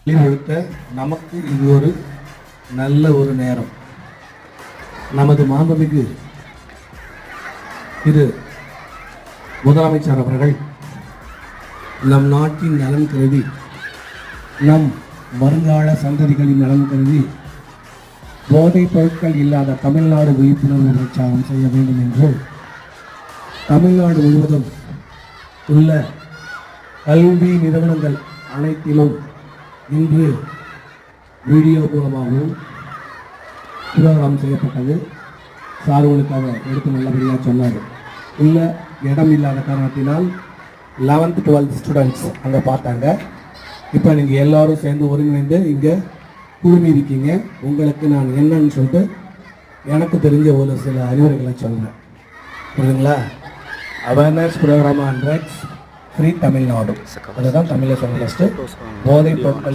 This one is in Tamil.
வகுத்த நமக்கு இது ஒரு நல்ல ஒரு நேரம். நமது மாண்புமிகு திரு முதலமைச்சர் அவர்கள் நம் நாட்டின் நலன் கருதி, நம் வருங்கால சந்ததிகளின் நலன் கருதி போதைப் பொருட்கள் இல்லாத தமிழ்நாடு விழிப்புணர்வு பிரச்சாரம் செய்ய வேண்டும் என்று தமிழ்நாடு முழுவதும் உள்ள கல்வி நிறுவனங்கள் அனைத்திலும் இன்று வீடியோ மூலமாகவும் ப்ரோக்ராம் செய்யப்பட்டது. சார்களுக்காக எடுத்து நல்லபடியாக சொன்னார். இல்லை இடம் இல்லாத காரணத்தினால் 11th 12th ஸ்டூடெண்ட்ஸ் அங்கே பார்த்தாங்க. இப்போ நீங்கள் எல்லோரும் சேர்ந்து ஒருங்கிணைந்து இங்கே குழுமி இருக்கீங்க. உங்களுக்கு நான் என்னன்னு சொல்லிட்டு எனக்கு தெரிஞ்ச ஒரு சில அறிவுரைகளை சொல்கிறேன். புரியுதுங்களா? Awareness program on drugs free Tamil Nadu, அதுதான் தமிழில் சொல்ல. போதைப் பொருட்கள்